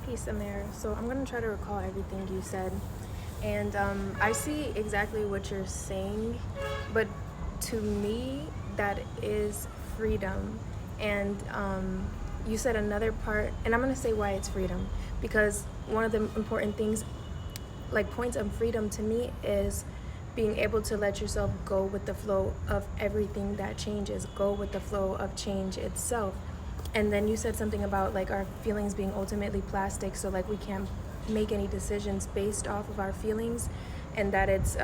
Hey Samir, so I'm gonna try to recall everything you said, and I see exactly what you're saying, but to me that is freedom, and you said another part, and I'm gonna say why it's freedom, because one of the important things, like points of freedom to me, is being able to let yourself go with the flow of everything that changes, go with the flow of change itself. And then you said something about like our feelings being ultimately plastic, so like we can't make any decisions based off of our feelings, and that it's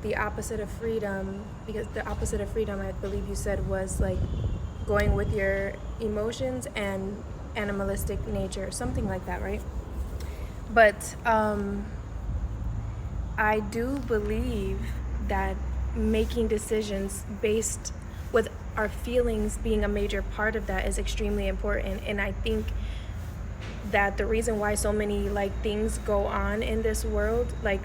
the opposite of freedom, because the opposite of freedom, I believe you said, was like going with your emotions and animalistic nature, something like that, right? But I do believe that making decisions based with our feelings being a major part of that is extremely important. And I think that the reason why so many like things go on in this world, like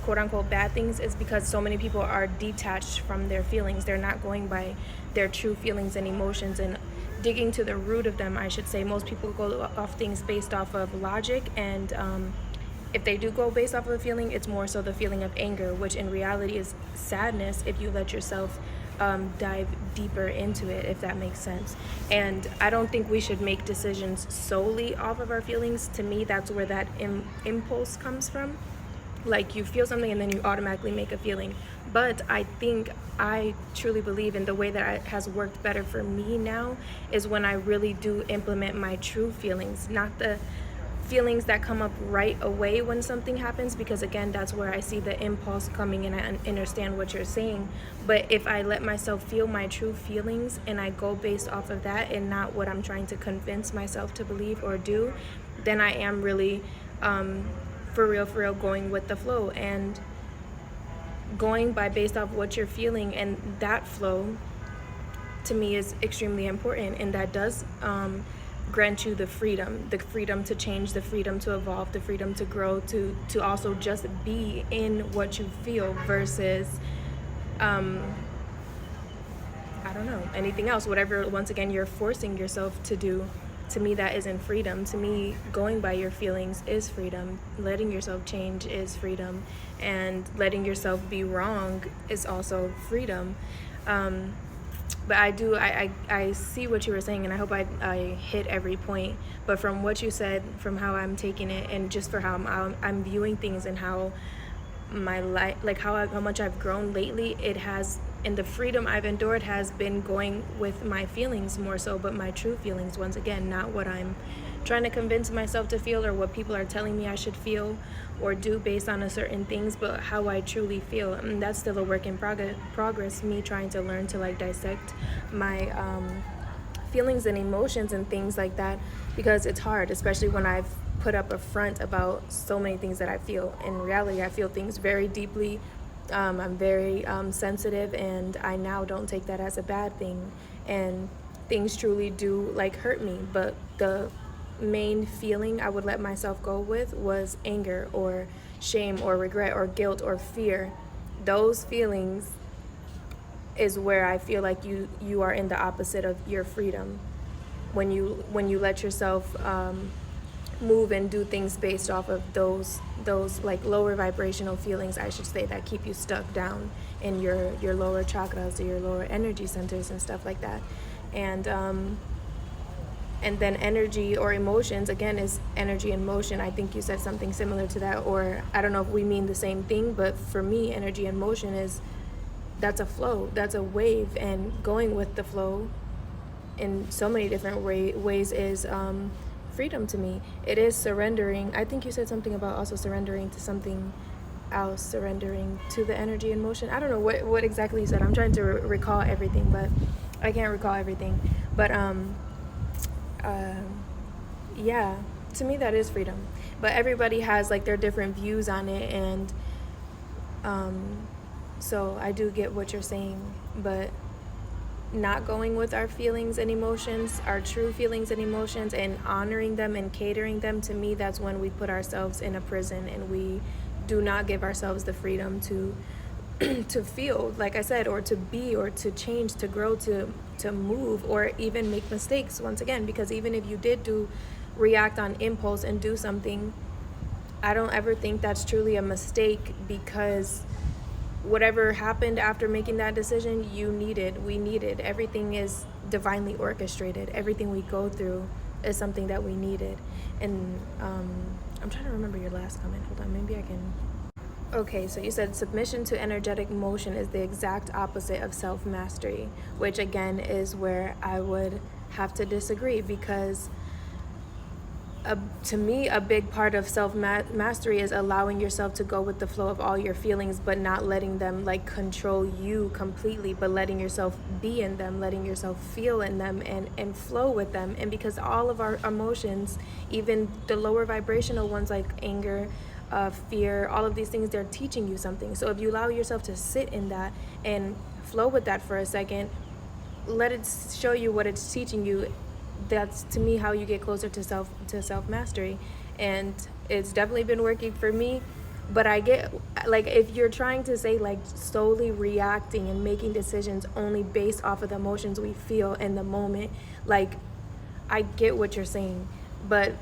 quote unquote bad things, is because so many people are detached from their feelings. They're not going by their true feelings and emotions and digging to the root of them, I should say. Most people go off things based off of logic, and if they do go based off of a feeling, it's more so the feeling of anger, which in reality is sadness if you let yourself dive deeper into it, if that makes sense. And I don't think we should make decisions solely off of our feelings. To me, that's where that impulse comes from. Like you feel something and then you automatically make a feeling. But I think, I truly believe in the way that it has worked better for me now is when I really do implement my true feelings, not the feelings that come up right away when something happens, because again, that's where I see the impulse coming, and I understand what you're saying. But if I let myself feel my true feelings and I go based off of that and not what I'm trying to convince myself to believe or do, then I am really for real going with the flow and going by based off what you're feeling. And that flow to me is extremely important, and that does grant you the freedom to change, the freedom to evolve, the freedom to grow, to also just be in what you feel versus I don't know, anything else, whatever once again you're forcing yourself to do. To me, that isn't freedom. To me, going by your feelings is freedom. Letting yourself change is freedom, and letting yourself be wrong is also freedom. But I see what you were saying, and I hope I hit every point. But from what you said, from how I'm taking it, and just for how I'm viewing things, and how my life, like how much I've grown lately, it has, and the freedom I've endured has been going with my feelings more so, but my true feelings, once again, not what I'm trying to convince myself to feel or what people are telling me I should feel or do based on a certain things, but how I truly feel. And that's still a work in progress, me trying to learn to like dissect my feelings and emotions and things like that, because it's hard, especially when I've put up a front about so many things that I feel. In reality, I feel things very deeply. I'm very sensitive, and I now don't take that as a bad thing. And things truly do like hurt me, but the main feeling I would let myself go with was anger or shame or regret or guilt or fear. Those feelings is where I feel like you are in the opposite of your freedom, when you let yourself move and do things based off of those like lower vibrational feelings, I should say, that keep you stuck down in your lower chakras or your lower energy centers and stuff like that. And then energy or emotions, again, is energy and motion. I think you said something similar to that, or I don't know if we mean the same thing, but for me, energy and motion is, that's a flow, that's a wave, and going with the flow in so many different ways is freedom to me. It is surrendering. I think you said something about also surrendering to something else, surrendering to the energy and motion. I don't know what exactly you said. I'm trying to recall everything, but I can't recall everything. But yeah, to me that is freedom. But everybody has like their different views on it, and so I do get what you're saying, but not going with our feelings and emotions, our true feelings and emotions, and honoring them and catering them, to me, that's when we put ourselves in a prison, and we do not give ourselves the freedom to to feel, like I said, or to be, or to change, to grow, to move, or even make mistakes once again. Because even if you did do react on impulse and do something, I don't ever think that's truly a mistake, because whatever happened after making that decision, we needed. Everything is divinely orchestrated. Everything we go through is something that we needed. And I'm trying to remember your last comment. Hold on, maybe I can. Okay, so you said submission to energetic motion is the exact opposite of self-mastery, which again is where I would have to disagree, because to me, a big part of self-mastery is allowing yourself to go with the flow of all your feelings, but not letting them like control you completely, but letting yourself be in them, letting yourself feel in them, and flow with them. And because all of our emotions, even the lower vibrational ones like anger, fear, all of these things, they're teaching you something. So if you allow yourself to sit in that and flow with that for a second, let it show you what it's teaching you. That's, to me, how you get closer to self mastery. And it's definitely been working for me. But I get, like, if you're trying to say like solely reacting and making decisions only based off of the emotions we feel in the moment, like, I get what you're saying, but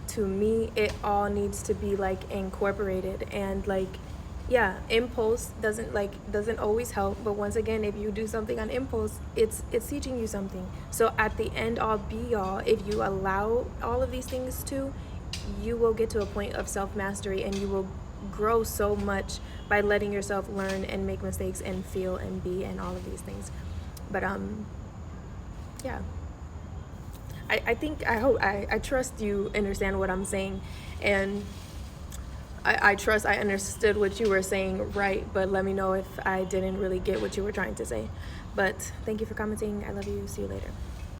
to me it all needs to be like incorporated. And like, yeah, impulse doesn't always help, but once again, if you do something on impulse, it's teaching you something. So at the end all be all, if you allow all of these things to, you will get to a point of self-mastery, and you will grow so much by letting yourself learn and make mistakes and feel and be and all of these things. But yeah, I trust you understand what I'm saying, and I trust I understood what you were saying, right? But let me know if I didn't really get what you were trying to say. But thank you for commenting. I love you. See you later.